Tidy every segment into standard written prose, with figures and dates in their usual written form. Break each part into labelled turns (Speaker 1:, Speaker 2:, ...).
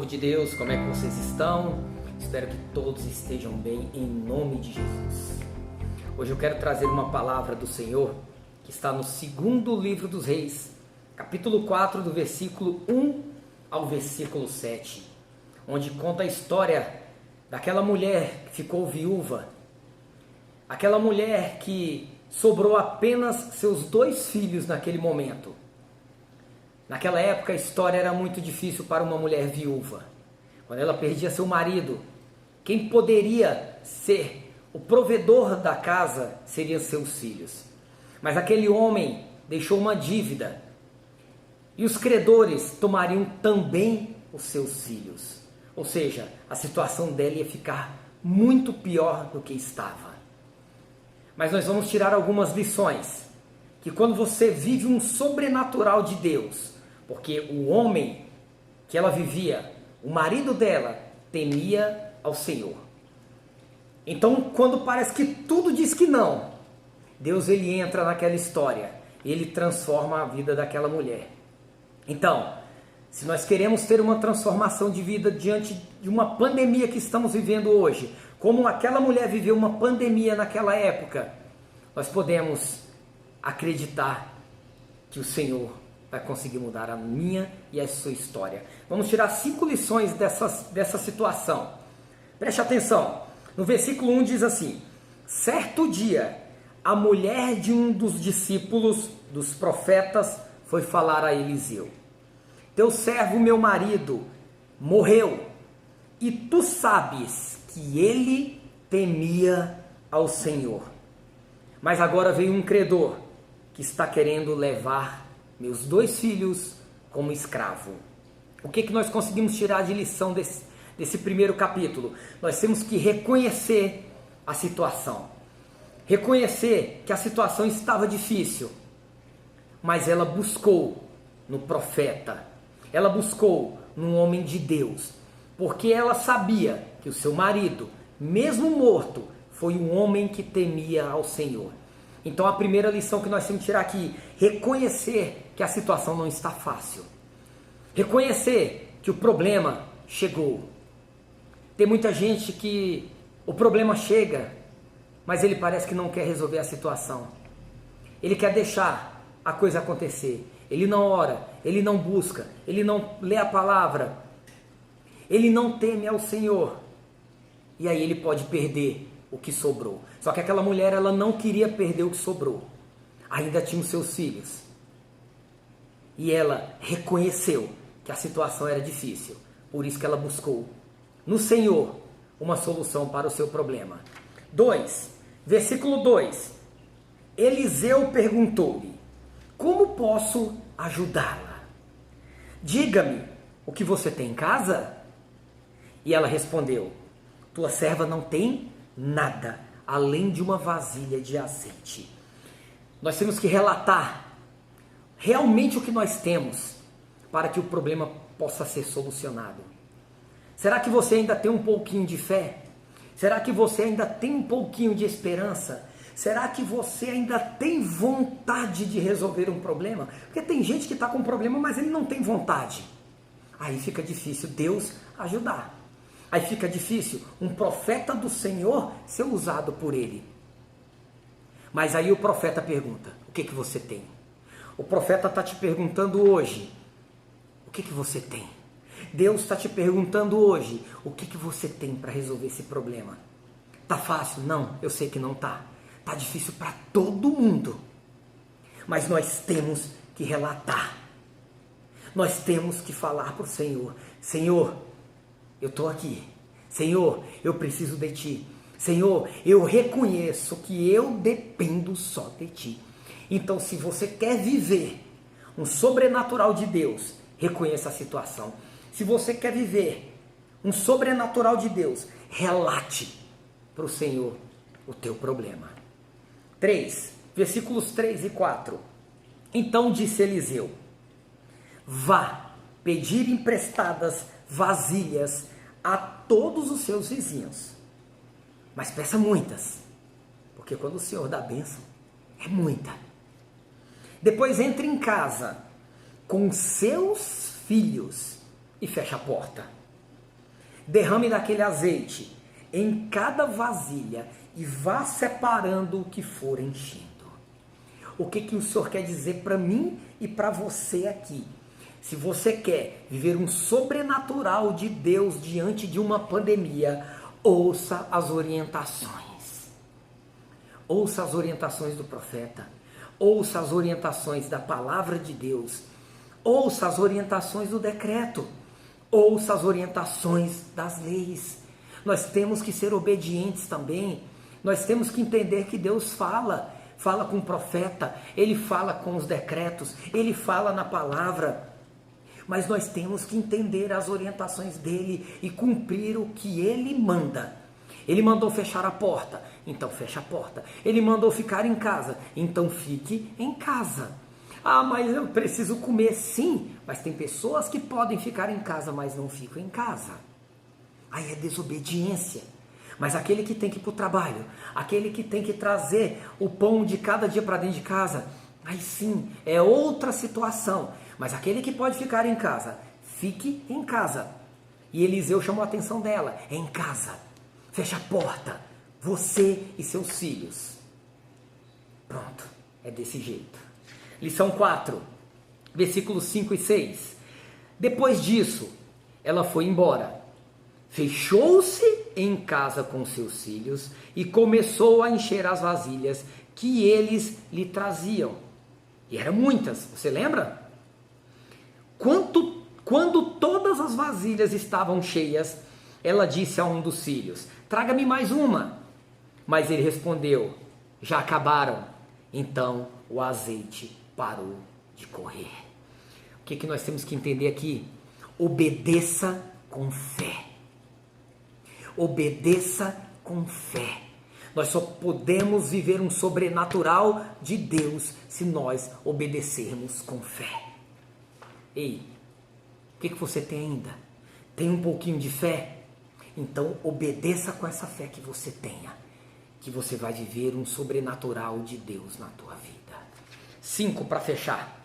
Speaker 1: povo de Deus, como é que vocês estão? Espero que todos estejam bem em nome de Jesus. Hoje eu quero trazer uma palavra do Senhor que está no segundo livro dos Reis, capítulo 4, do versículo 1 ao versículo 7, onde conta a história daquela mulher que ficou viúva, aquela mulher que sobrou apenas seus 2 filhos naquele momento. Naquela época a história era muito difícil para uma mulher viúva. Quando ela perdia seu marido, quem poderia ser o provedor da casa seriam seus filhos. Mas aquele homem deixou uma dívida e os credores tomariam também os seus filhos. Ou seja, a situação dela ia ficar muito pior do que estava. Mas nós vamos tirar algumas lições, que quando você vive um sobrenatural de Deus, porque o homem que ela vivia, o marido dela, temia ao Senhor. Então, quando parece que tudo diz que não, Deus ele entra naquela história, ele transforma a vida daquela mulher. Então, se nós queremos ter uma transformação de vida diante de uma pandemia que estamos vivendo hoje, como aquela mulher viveu uma pandemia naquela época, nós podemos acreditar que o Senhor vai conseguir mudar a minha e a sua história. Vamos tirar 5 lições dessa situação. Preste atenção. No versículo 1 diz assim: certo dia, a mulher de um dos discípulos dos profetas foi falar a Eliseu: teu servo, meu marido, morreu, e tu sabes que ele temia ao Senhor. Mas agora veio um credor que está querendo levar meus 2 filhos como escravo. O que nós conseguimos tirar de lição desse primeiro capítulo? Nós temos que reconhecer a situação. Reconhecer que a situação estava difícil, mas ela buscou no profeta. Ela buscou num homem de Deus, porque ela sabia que o seu marido, mesmo morto, foi um homem que temia ao Senhor. Então a primeira lição que nós temos que tirar aqui, reconhecer que a situação não está fácil. Reconhecer que o problema chegou. Tem muita gente que o problema chega, mas ele parece que não quer resolver a situação. Ele quer deixar a coisa acontecer. Ele não ora, ele não busca, ele não lê a palavra, ele não teme ao Senhor. E aí ele pode perder o que sobrou. Só que aquela mulher, ela não queria perder o que sobrou. Ainda tinha os seus filhos. E ela reconheceu que a situação era difícil. Por isso que ela buscou no Senhor uma solução para o seu problema. 2, versículo 2. Eliseu perguntou-lhe: como posso ajudá-la? Diga-me o que você tem em casa? E ela respondeu: tua serva não tem nada, além de uma vasilha de azeite. Nós temos que relatar realmente o que nós temos para que o problema possa ser solucionado. Será que você ainda tem um pouquinho de fé? Será que você ainda tem um pouquinho de esperança? Será que você ainda tem vontade de resolver um problema? Porque tem gente que está com um problema, mas ele não tem vontade. Aí fica difícil Deus ajudar. Aí fica difícil um profeta do Senhor ser usado por ele. Mas aí o profeta pergunta: o que você tem? O profeta está te perguntando hoje: o que você tem? Deus está te perguntando hoje: o que você tem para resolver esse problema? Tá fácil? Não, eu sei que não tá. Tá difícil para todo mundo. Mas nós temos que relatar. Nós temos que falar para o Senhor: Senhor, eu estou aqui. Senhor, eu preciso de Ti. Senhor, eu reconheço que eu dependo só de Ti. Então, se você quer viver um sobrenatural de Deus, reconheça a situação. Se você quer viver um sobrenatural de Deus, relate para o Senhor o teu problema. 3, versículos 3 e 4. Então disse Eliseu: vá pedir emprestadas vasilhas a todos os seus vizinhos, mas peça muitas, porque quando o Senhor dá bênção, é muita. Depois entre em casa com seus filhos e feche a porta. derrame daquele azeite em cada vasilha e vá separando o que for enchendo. O que o Senhor quer dizer para mim e para você aqui? Se você quer viver um sobrenatural de Deus diante de uma pandemia, ouça as orientações. Ouça as orientações do profeta. Ouça as orientações da palavra de Deus. Ouça as orientações do decreto. Ouça as orientações das leis. Nós temos que ser obedientes também. Nós temos que entender que Deus fala com o profeta, Ele fala com os decretos, Ele fala na palavra. Mas nós temos que entender as orientações dEle e cumprir o que Ele manda. Ele mandou fechar a porta, então feche a porta. Ele mandou ficar em casa, então fique em casa. Ah, mas eu preciso comer. Sim, mas tem pessoas que podem ficar em casa, mas não ficam em casa. Aí é desobediência. Mas aquele que tem que ir para o trabalho, aquele que tem que trazer o pão de cada dia para dentro de casa, aí sim, é outra situação. Mas aquele que pode ficar em casa, fique em casa. E Eliseu chamou a atenção dela, é em casa. Fecha a porta, você e seus filhos. Pronto, é desse jeito. Lição 4, versículos 5 e 6. Depois disso, ela foi embora. Fechou-se em casa com seus filhos e começou a encher as vasilhas que eles lhe traziam. E eram muitas, você lembra? Quando todas as vasilhas estavam cheias, ela disse a um dos filhos, traga-me mais uma. Mas ele respondeu, já acabaram. Então o azeite parou de correr. O que nós temos que entender aqui? Obedeça com fé. Obedeça com fé. Nós só podemos viver um sobrenatural de Deus se nós obedecermos com fé. Ei, o que você tem ainda? Tem um pouquinho de fé? Então obedeça com essa fé que você tenha, que você vai viver um sobrenatural de Deus na tua vida. 5 para fechar.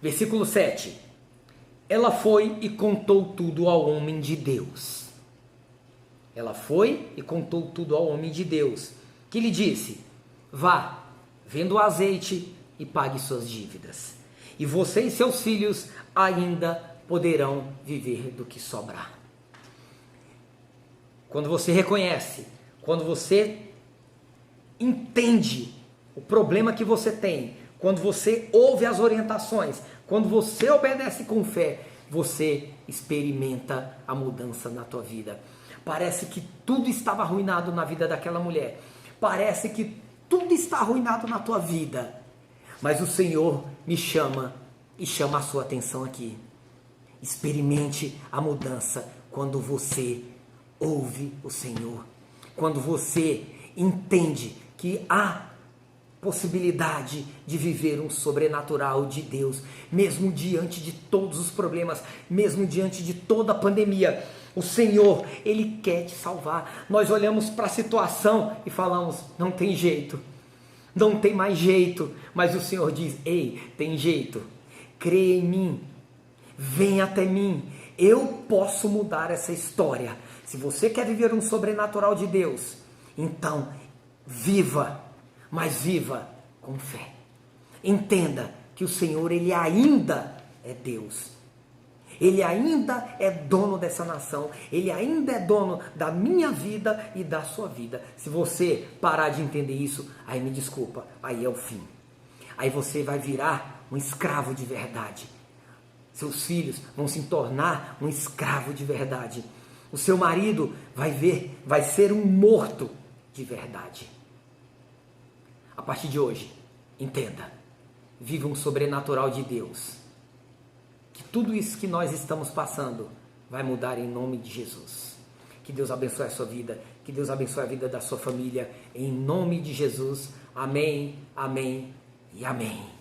Speaker 1: Versículo 7. Ela foi e contou tudo ao homem de Deus. Ela foi e contou tudo ao homem de Deus, que lhe disse, vá, venda o azeite e pague suas dívidas. E você e seus filhos ainda poderão viver do que sobrar. Quando você reconhece, quando você entende o problema que você tem, quando você ouve as orientações, quando você obedece com fé, você experimenta a mudança na tua vida. Parece que tudo estava arruinado na vida daquela mulher. Parece que tudo está arruinado na tua vida. Mas o Senhor me chama e chama a sua atenção aqui. Experimente a mudança quando você ouve o Senhor. Quando você entende que há possibilidade de viver um sobrenatural de Deus, mesmo diante de todos os problemas, mesmo diante de toda a pandemia. O Senhor, Ele quer te salvar. Nós olhamos para a situação e falamos, não tem jeito, não tem mais jeito. Mas o Senhor diz, ei, tem jeito. Creia em mim, vem até mim. Eu posso mudar essa história. Se você quer viver um sobrenatural de Deus, então viva, mas viva com fé. Entenda que o Senhor, Ele ainda é Deus. Ele ainda é dono dessa nação. Ele ainda é dono da minha vida e da sua vida. Se você parar de entender isso, aí me desculpa, aí é o fim. Aí você vai virar um escravo de verdade. Seus filhos vão se tornar um escravo de verdade. O seu marido vai ser um morto de verdade. A partir de hoje, entenda, viva um sobrenatural de Deus. Que tudo isso que nós estamos passando vai mudar em nome de Jesus. Que Deus abençoe a sua vida, que Deus abençoe a vida da sua família, em nome de Jesus. Amém, amém e amém.